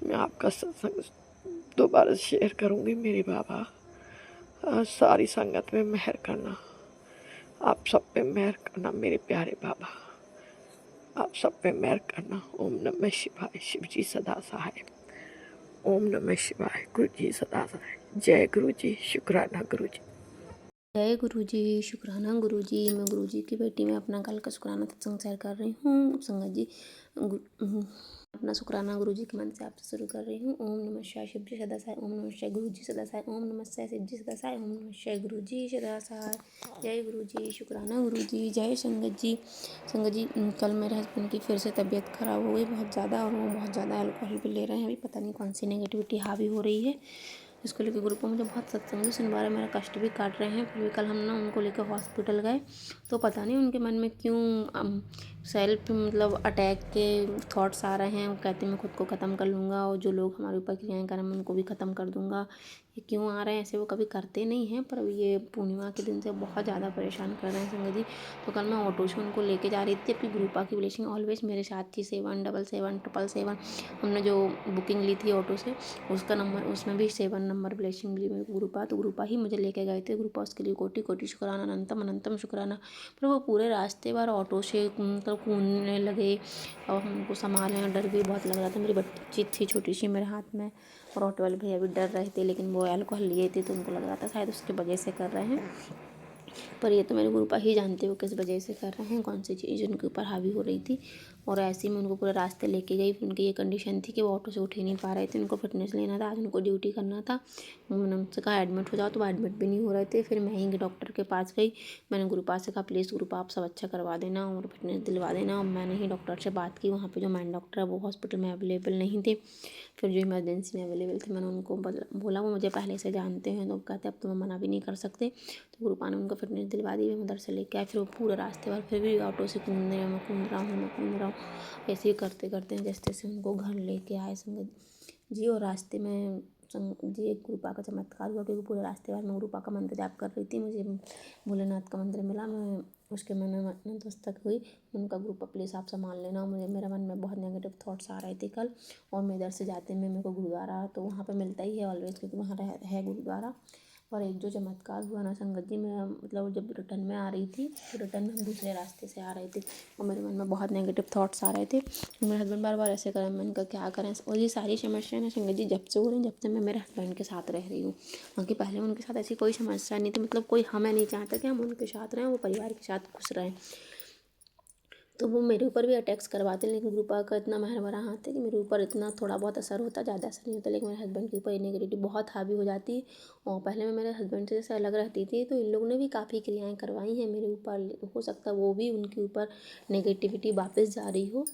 मैं आपका सत्संग दोबारा शेयर करूँगी मेरे बाबा। सारी संगत में मेहर करना, आप सब पे मेहर करना मेरे प्यारे बाबा, आप सब पे मेहर करना। ओम नमः शिवाय, शिव जी सदा सहाय। ओम नमः शिवाय, गुरु जी सदा सहाय। जय गुरु जी, शुक्राना गुरु जी। जय गुरु जी, शुक्राना गुरु जी। मैं गुरु जी की बेटी, मैं अपना कल का शुक्राना सत्संग शेयर कर रही हूँ संगत जी। अपना शुक्राना गुरु जी के मन से आपसे शुरू कर रही हूँ। ओम नमः शिवाय, शिव जी सदा सहाय। ओम नमः शिवाय, गुरु जी सदा सहाय। ओम नमः शिवाय, शिव जी सदा सहाय। ओम नमः शिवाय, गुरु जी सदा सहाय। जय गुरु जी, शुक्राना गुरु जी। जय संगत जी। संगत जी, कल मेरे हस्बैंड की फिर से तबीयत खराब हो गई बहुत ज़्यादा, और वो बहुत ज़्यादा अल्कोहल भी ले रहे हैं। अभी पता नहीं कौन सी नेगेटिविटी हावी हो रही है, इसको लेकर ग्रुप में मुझे बहुत सत्संग भी सुनवा रहे, मेरा कष्ट भी काट रहे हैं। फिर भी कल हम ना उनको लेकर हॉस्पिटल गए, तो पता नहीं उनके मन में क्यों सेल्फ मतलब अटैक के थॉट्स आ रहे हैं। वो कहते हैं मैं खुद को ख़त्म कर लूँगा, और जो लोग हमारे ऊपर क्रियाएँ कर रहे हैं मैं उनको भी ख़त्म कर दूँगा। ये क्यों आ रहे हैं? ऐसे वो कभी करते नहीं हैं, पर ये पूर्णिमा के दिन से बहुत ज़्यादा परेशान कर रहे हैं संगत जी। तो कल मैं ऑटो से उनको लेके जा रही थी। अपनी ग्रुपा की ब्लेसिंग ऑलवेज मेरे साथ थी। 77777 हमने जो बुकिंग ली थी ऑटो से, उसका नंबर, उसमें भी 7 नंबर ब्लेसिंग मिली मेरे को ग्रुपा। तो ग्रुपा ही मुझे लेके गए थे। ग्रुपा उसके लिए कोटि कोटि शुक्राना, अनंतम अनंतम शुक्राना। पर वो पूरे रास्ते भर ऑटो से मतलब कूदने लगे, और हमको संभालने डर भी बहुत लग रहा था। मेरी बच्ची थी छोटी सी मेरे हाथ में, और ऑटो वाले भैया भी डर रहे थे, लेकिन वो अल्कोहल लिए थे तो उनको लग रहा था शायद उसकी वजह से कर रहे हैं। पर ये तो मेरे ग्रुपा ही जानते हो किस वजह से कर रहे हैं, कौन सी चीज़ उनके ऊपर हावी हो रही थी। और ऐसे ही मैं उनको पूरे रास्ते लेके गई। उनकी ये कंडीशन थी कि वो ऑटो से उठ ही नहीं पा रहे थे, उनको फिटनेस लेना था, आज उनको ड्यूटी करना था। मैंने उनसे कहा एडमिट हो जाओ, तो वो एडमिट भी नहीं हो रहे थे। फिर मैं ही डॉक्टर के पास गई। मैंने ग्रुपा से कहा प्लीज़ ग्रुपा आप सब अच्छा करवा देना और फिटनेस दिलवा देना। और मैंने ही डॉक्टर से बात की। वहाँ पर जो मैन डॉक्टर है वो हॉस्पिटल में अवेलेबल नहीं थे। फिर जो इमरजेंसी में अवेलेबल थे मैंने उनको बोला, वो मुझे पहले से जानते हैं, तो कहते अब तो मैं मना भी नहीं कर सकते। तो ग्रुपा ने उनको फिटनेस दिलवा दी। मैं उधर से लेके आए। फिर वो पूरे रास्ते भर फिर भी ऑटो से कूद रहे, मैं कूद रहा हूँ। ऐसे ही करते करते जैसे तैसे उनको घर लेके आए संगत जी। और रास्ते में संगत जी एक ग्रुपा का चमत्कार हुआ, क्योंकि पूरे रास्ते भर मैं ग्रुपा का मंत्र जाप कर रही थी। मुझे भोलेनाथ का मंत्र मिला, मैं उसके मैंने नतमस्तक हुई। उनका ग्रुपा प्लीज़ आप संभाल लेना। मुझे मेरे मन में बहुत नेगेटिव थॉट्स आ रहे थे कल। और मैं इधर से जाते में मेरे को गुरुद्वारा तो वहाँ पे मिलता ही है ऑलवेज, क्योंकि वहाँ है गुरुद्वारा। और एक जो चमत्कार हुआ ना संगत जी, मैं मतलब जब रिटर्न में आ रही थी, तो रिटर्न में हम दूसरे रास्ते से आ रहे थे, और मेरे मन में बहुत नेगेटिव थॉट्स आ रहे थे। मेरे हस्बैंड बार बार ऐसे करें, मैंने कहा क्या करें। और ये सारी समस्याएं ना संगत जी जब से हो रही, जब से मैं मेरे हस्बैंड के साथ रह रही हूँ। क्योंकि पहले उनके साथ ऐसी कोई समस्या नहीं थी, मतलब कोई हमें नहीं चाहता कि हम उनके साथ रहें, वो परिवार के साथ खुश रहें। तो वो मेरे ऊपर भी अटैक्स करवाते हैं, लेकिन ग्रुपा का इतना मेहर भरा हाथ है कि मेरे ऊपर इतना थोड़ा बहुत असर होता, ज़्यादा असर नहीं होता। लेकिन मेरे हस्बैंड के ऊपर ये नेगेटिविटी बहुत हावी हो जाती है। और पहले मैं मेरे हस्बैंड से जैसे अलग रहती थी, तो इन लोगों ने भी काफ़ी क्रियाएं करवाई हैं मेरे ऊपर। हो सकता है वो भी उनके ऊपर नेगेटिविटी वापस जा रही हो,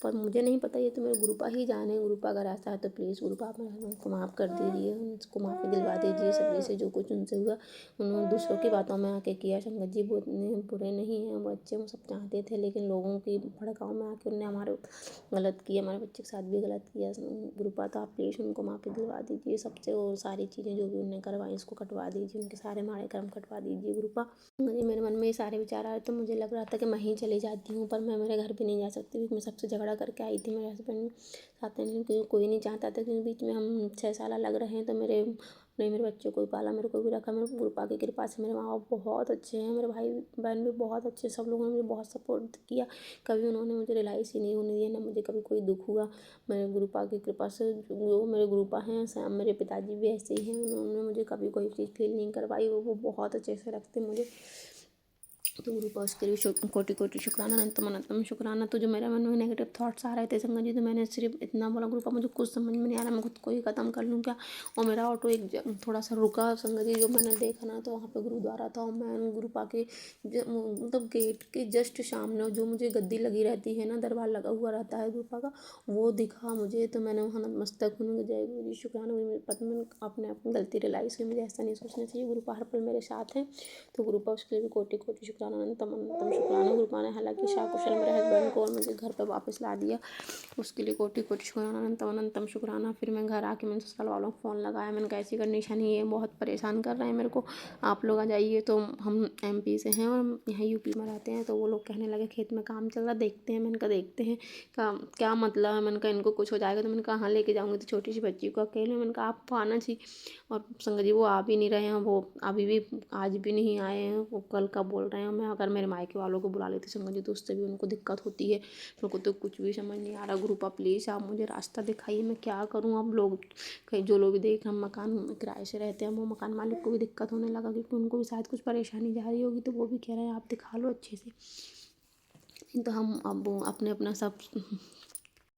पर मुझे नहीं पता। ये तो मेरे ग्रुपा ही जाने। ग्रुपा अगर ऐसा है तो प्लीज़ ग्रुपा आप मेरे हस्बैंड को माफ़ कर दीजिए, उनको माफ़ी दिलवा दीजिए सभी से, जो कुछ उनसे हुआ। उन्होंने दूसरों की बातों में आके किया संगत जी, वो इतने बुरे नहीं हैं, वो अच्छे, वो सब चाहते थे, लेकिन लोगों की भड़काऊ में आके उन्होंने हमारे गलत किया, हमारे बच्चे के साथ भी गलत किया। ग्रुपा तो आप प्लीज़ उनको माफ़ी दिलवा दीजिए सबसे, और सारी चीज़ें जो भी उन्होंने करवाई उसको कटवा दीजिए, उनके सारे माड़े कर्म कटवा दीजिए ग्रुपा। मेरे मन में ये सारे विचार आए, तो मुझे लग रहा था कि मैं ही चली जाती हूँ, पर मैं मेरे घर भी नहीं जा सकती, क्योंकि मैं सबसे झगड़ा करके आई थी। मेरे हस्बैंड साथ में, क्योंकि कोई नहीं चाहता था, क्योंकि बीच में हम 6 साल अलग रहे हैं। तो मेरे बच्चों को भी पाला, मेरे को भी रखा। मेरे ग्रुपा की कृपा से मेरे माँ बाप बहुत अच्छे हैं, मेरे भाई बहन भी बहुत अच्छे, सब लोगों ने मुझे बहुत सपोर्ट किया। कभी उन्होंने मुझे रियलाइज़ ही नहीं होने दिया, ना मुझे कभी कोई दुख हुआ। मेरे ग्रुपा की कृपा से जो मेरे ग्रुपा हैं, मेरे पिताजी भी ऐसे ही हैं, उन्होंने मुझे कभी कोई चीज़ फील नहीं करवाई। वो बहुत अच्छे से रखते मुझे। तो ग्रुपा उसके लिए कोटि कोटि शुक्राना, अनंतम अनंतम शुक्राना। तो जो मेरे मन में नेगेटिव थॉट्स आ रहे थे संगत जी, तो मैंने सिर्फ इतना बोला ग्रुपा मुझे कुछ समझ में नहीं आ रहा, मैं खुद को ही ख़त्म कर लूँ क्या। और मेरा ऑटो थोड़ा सा रुका संगत जी, जो मैंने देखा ना, तो वहाँ पे गुरुद्वारा था। और मैं ग्रुपा के मतलब गेट के जस्ट सामने जो मुझे गद्दी लगी रहती है ना, दरबार लगा हुआ रहता है ग्रुपा का, वो दिखा मुझे। तो मैंने वहाँ नतमस्तक होने, जय गुरु जी शुक्राना। मुझे पता, मैंने अपनी गलती रियलाइज़ हुई, मुझे ऐसा नहीं सोचना चाहिए। ग्रुपा हर पल मेरे साथ है, तो ग्रुपा उसके लिए भी कोटि कोटि शुक्राना। शुक्राना अनंतम अनंतम शुक्राना गुरु ने हालांकि शाकुशल मेरे हस्बैंड को और मुझे घर पे वापस ला दिया, उसके लिए कोटि कोटि शुक्राना अनंतम अनंतम शुक्राना। फिर मैं घर आके मैंने ससुराल वालों को फ़ोन लगाया, मैंने कहा ऐसी कंडीशन ही है, बहुत परेशान कर रहे हैं मेरे को, आप लोग आ जाइए। तो हम MP से हैं और यहाँ UP में रहते हैं। तो वो लोग कहने लगे खेत में काम चल रहा, देखते हैं। मैंने कहा देखते हैं, क्या मतलब है। मैंने कहा इनको कुछ हो जाएगा तो मैंने कहा हाँ लेके जाऊँगी, तो छोटी सी बच्ची को अकेले, मैंने कहा आपको आना चाहिए। और संगत जी वो आ भी नहीं रहे हैं, वो अभी भी आज भी नहीं आए हैं, वो कल का बोल रहे हैं। मैं अगर मेरे मायके वालों को बुला लेती संगत जी तो उससे भी उनको दिक्कत होती है। मेरे को तो कुछ भी समझ नहीं आ रहा। गुरुपा प्लीज़ आप मुझे रास्ता दिखाइए, मैं क्या करूँ। अब लोग कहीं जो लोग भी देख, हम मकान में किराए से रहते हैं, वो मकान मालिक को भी दिक्कत होने लगा क्योंकि उनको भी शायद कुछ परेशानी जा रही होगी, तो वो भी कह रहे हैं आप दिखा लो अच्छे से। तो हम अब अपने अपना सब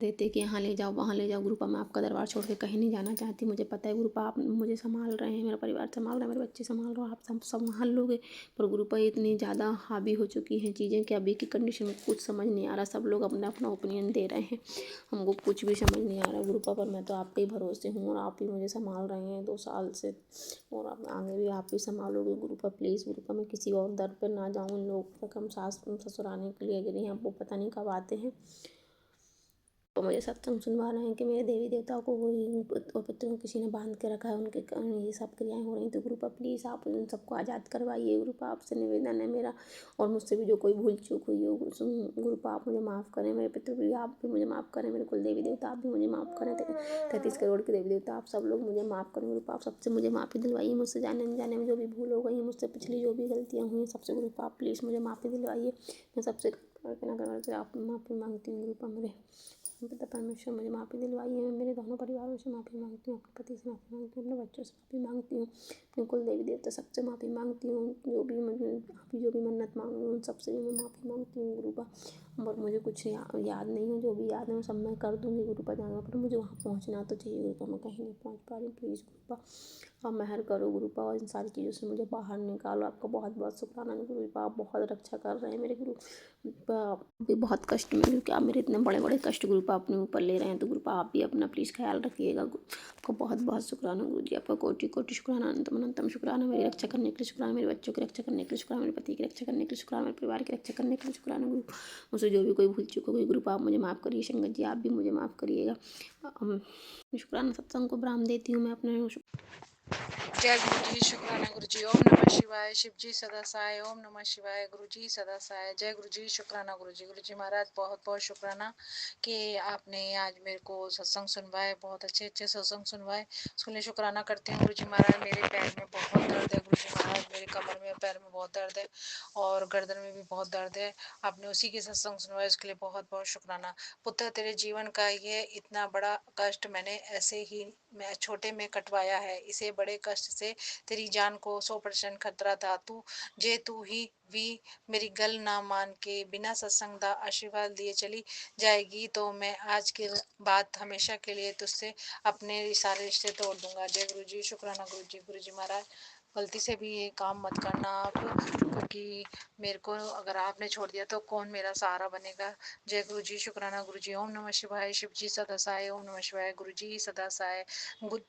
देते कि यहाँ ले जाओ वहाँ ले जाओ। गुरुपा मैं आपका दरबार छोड़ के कहीं नहीं जाना चाहती, मुझे पता है गुरुपा आप मुझे संभाल रहे हैं, मेरा परिवार संभाल रहा है, मेरे बच्चे संभाल रहे हो, आप सब संभाल लोगे। पर गुरुपा इतनी ज़्यादा हावी हो चुकी हैं चीज़ें कि अभी की कंडीशन में कुछ समझ नहीं आ रहा। सब लोग अपना अपना ओपिनियन दे रहे हैं, हमको कुछ भी समझ नहीं आ रहा गुरुपा। पर मैं तो आप पे ही भरोसे हूँ और आप ही मुझे संभाल रहे हैं 2 साल से, और अब आगे भी आप ही संभालोगे गुरुपा प्लीज़। गुरुपा मैं किसी और दर पर ना जाऊँ, इन लोग तक हम सास ससुर आने के लिए गिरे हैं, वो पता नहीं कब आते हैं। तो मुझे सत्संग सुनवा रहे हैं कि मेरे देवी देवताओं को कोई और पितरों को किसी ने बांध के रखा है, उनके कारण ये सब क्रियाएं हो रही। तो गुरुपा प्लीज़ आप उन सबको आज़ाद करवाइए। गुरुपा आपसे निवेदन है मेरा, और मुझसे भी जो कोई भूल चूक हुई हो गुरुपा आप मुझे माफ़ करें, मेरे पितृ भी आप भी मुझे माफ़ करें, मेरे कुल देवी देवता आप भी मुझे माफ़ करें, 33 करोड़ के देवी देवता आप सब लोग मुझे माफ़ करें। गुरुपा आप सबसे मुझे माफ़ी दिलवाइए, मुझसे जाने अनजाने में जो भी भूल हो गई, मुझसे पिछली जो भी गलतियाँ हुई हैं सबसे गुरुपा आप प्लीज़ मुझे माफ़ी दिलवाइए। मैं सबसे प्रार्थना करवा आप माफ़ी मांगती हूँ गुरुपा। मेरे पिता परमेश्वर मुझे माफ़ी दिलवाइए। मैं मेरे दोनों परिवारों से माफ़ी मांगती हूँ, अपने पति से माफ़ी मांगती हूँ, अपने बच्चों से माफ़ी मांगती हूँ, अपने कुल देवी देवता सबसे माफ़ी मांगती हूँ। जो भी मुझे आप जो भी मन्नत मांगू उन सबसे भी मैं माफ़ी मांगती हूँ गुरुपा। और मुझे कुछ याद नहीं है, जो भी याद है मैं सब मैं कर दूँगी गुरुपा। जाना पर मुझे वहाँ पहुँचना तो चाहिए गुरुपा, मैं कहीं नहीं पहुँच पा रही हूँ। प्लीज़ गुरुपा आप मेहर करो गुरुपा, और इन सारी चीज़ों से मुझे बाहर निकालो। आपका बहुत बहुत शुक्राना गुरुपा, आप बहुत रक्षा कर रहे हैं मेरे गुरु। आप भी बहुत कष्ट में, क्योंकि आप मेरे इतने बड़े बड़े कष्ट गुरुपा अपने ऊपर ले रहे हैं। तो गुरुपा आप भी अपना प्लीज़ ख्याल रखिएगा। आपको बहुत बहुत शुक्राना गुरु जी, आपका कोटि कोटि शुक्राना अनंतम अनंतम शुक्राना। मेरी रक्षा करने के लिए शुक्राना, मेरे बच्चों की रक्षा करने के लिए शुक्राना, मेरे पति की रक्षा करने के लिए शुक्राना, मेरे परिवार की रक्षा करने के लिए शुक्राना गुरु। मुझसे जो भी कोई भूल चूक हो गई गुरुपा आप मुझे माफ़ करिए। शंकर जी आप भी मुझे माफ़ करिएगा। शुक्राना सत्संग को विराम देती हूँ मैं अपने। जय गुरु जी, शुक्राना गुरु जी। ओम नमः शिवाय, शिव जी सदा सहाय। ओम नमः शिवाय, गुरु जी सदा सहाय। जय गुरु जी, शुक्राना गुरु जी। गुरु जी महाराज बहुत बहुत शुक्राना कि आपने आज मेरे को सत्संग सुनवाए, बहुत अच्छे अच्छे सत्संग सुनवाए, उसके लिए शुक्राना करती हूँ। गुरु जी महाराज मेरे पैर में बहुत दर्द है, गुरु जी महाराज मेरे कमर में पैर में बहुत दर्द है और गर्दन में भी बहुत दर्द है। आपने उसी के सत्संग सुनवाए, उसके लिए बहुत बहुत शुक्राना। पुत्र तेरे जीवन का ये इतना बड़ा कष्ट मैंने ऐसे ही मैं छोटे में कटवाया है, इसे बड़े कष्ट से तेरी जान को 100% खतरा था। तू ही भी मेरी गल ना मान के बिना सत्संग दा आशीर्वाद दिए चली जाएगी तो मैं आज के बाद हमेशा के लिए तुझसे अपने सारे रिश्ते तोड़ दूंगा। जय गुरु जी, शुक्राना गुरु जी। गुरु जी महाराज गलती से भी ये काम मत करना आप, क्योंकि मेरे को अगर आपने छोड़ दिया तो कौन मेरा सहारा बनेगा। जय गुरु जी, शुक्राना गुरु जी। ओम नमः शिवाय, शिव जी सदा सहाय। ओम नमः शिवाय, गुरु जी सदा सहाय।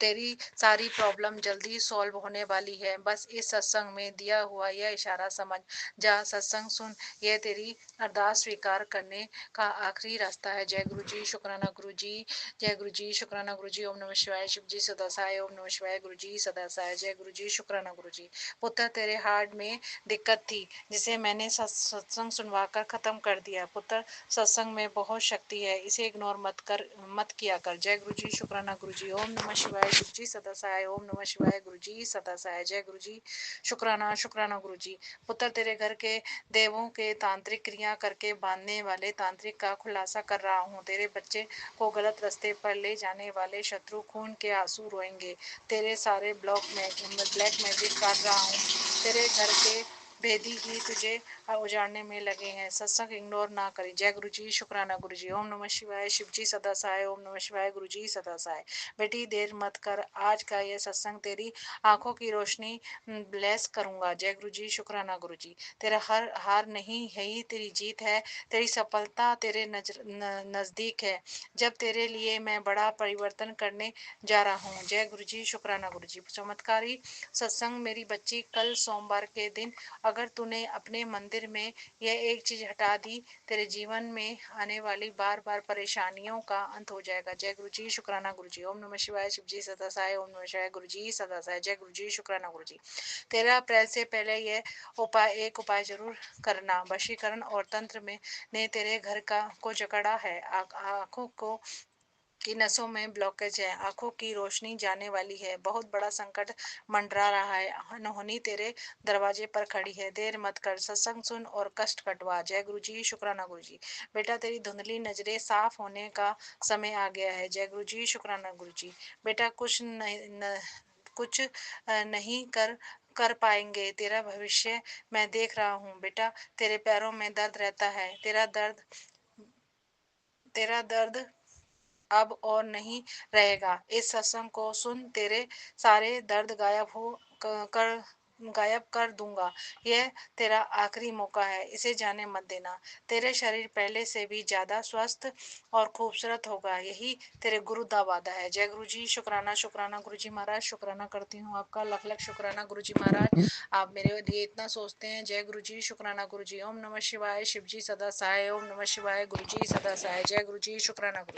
तेरी सारी प्रॉब्लम जल्दी सॉल्व होने वाली है, बस इस सत्संग में दिया हुआ यह इशारा समझ जा, सत्संग सुन, यह तेरी अरदास स्वीकार करने का आखिरी रास्ता है। जय गुरु जी, शुक्राना गुरु जी। जय गुरु जी, शुक्राना गुरु जी। ओम नमः शिवाय, शिव जी सदा सहाय। ओम नमः शिवाय, गुरु जी सदा सहाय। जय गुरु जी, शुक्राना गुरु जी। पुत्र तेरे हार्ट में दिक्कत थी जिसे मैंने सत्संग सुनवाकर खत्म कर दिया। पुत्र सत्संग में बहुत शक्ति है, इसे इग्नोर मत किया कर। जय गुरु जी, शुक्राना गुरु जी। ओम नमः शिवाय, शिव जी सदा सहाय। ओम नमः शिवाय, गुरु जी सदा सहाय। जय गुरु जी, शुक्राना शुक्राना गुरु जी। पुत्र तेरे घर के देवों के तांत्रिक क्रिया करके बांधने वाले तांत्रिक का खुलासा कर रहा हूँ। तेरे बच्चे को गलत रास्ते पर ले जाने वाले शत्रु खून के आंसू रोएंगे। तेरे सारे ब्लैक मैजिक काट रहा हूँ। तेरे घर के भेदी ही तुझे उजाड़ने में लगे हैं, सत्संग इग्नोर ना करें। जय गुरु जी, शुक्राना गुरु जी। ओम नमः शिवाय, शिव जी सदा सहाय। ओम नमः शिवाय, गुरु जी सदा सहाय। बेटी देर मत कर, आज का ये सत्संग तेरी आंखों की रोशनी ब्लेस करूंगा। जय गुरु जी, शुक्राना गुरु जी। तेरा हर हार नहीं है ही तेरी जीत है, तेरी सफलता तेरे नजदीक है, जब तेरे लिए मैं बड़ा परिवर्तन करने जा रहा हूँ। जय गुरु जी, शुक्राना गुरु जी। चमत्कारी सत्संग मेरी बच्ची कल सोमवार के दिन अगर तूने अपने मंदिर में यह एक चीज हटा दी, तेरे जीवन में आने वाली बार बार परेशानियों का अंत हो जाएगा। जय गुरु जी, शुक्राना गुरु जी। ओम नमः शिवाय, शिव जी सदा सहाय। ओम नमः शिवाय, गुरु जी सदा सहाय। जय गुरु जी, शुक्राना गुरु जी। 13 अप्रैल से पहले यह उपाय जरूर करना। वशीकरण और तंत्र में ने तेरे घर को जकड़ा है। आंखों को की नसों में ब्लॉकेज है, आंखों की रोशनी जाने वाली है, बहुत बड़ा संकट मंडरा रहा है, अनहोनी तेरे दरवाजे पर खड़ी है। देर मत कर, सत्संग सुन और कष्ट कटवा। जय गुरु जी, शुक्राना गुरु जी। बेटा तेरी धुंधली नजरें साफ होने का समय आ गया है। जय गुरु जी, शुक्राना गुरु जी। बेटा कुछ नहीं कर पाएंगे, तेरा भविष्य मैं देख रहा हूँ। बेटा तेरे पैरों में दर्द रहता है, तेरा दर्द अब और नहीं रहेगा। इस सत्संग को सुन, तेरे सारे दर्द गायब कर दूंगा। यह तेरा आखिरी मौका है, इसे जाने मत देना। तेरे शरीर पहले से भी ज्यादा स्वस्थ और खूबसूरत होगा, यही तेरे गुरु का वादा है। जय गुरु जी, शुक्राना शुक्राना गुरु जी महाराज। शुक्राना करती हूँ आपका, लख लख शुक्राना गुरु जी महाराज, आप मेरे लिए इतना सोचते हैं। जय गुरु जी, शुक्राना गुरु जी। ओम नमः शिवाय, शिव जी सदा सहाय। ओम नमः शिवाय, गुरु जी सदा सहाय। जय गुरु जी, शुक्राना गुरु।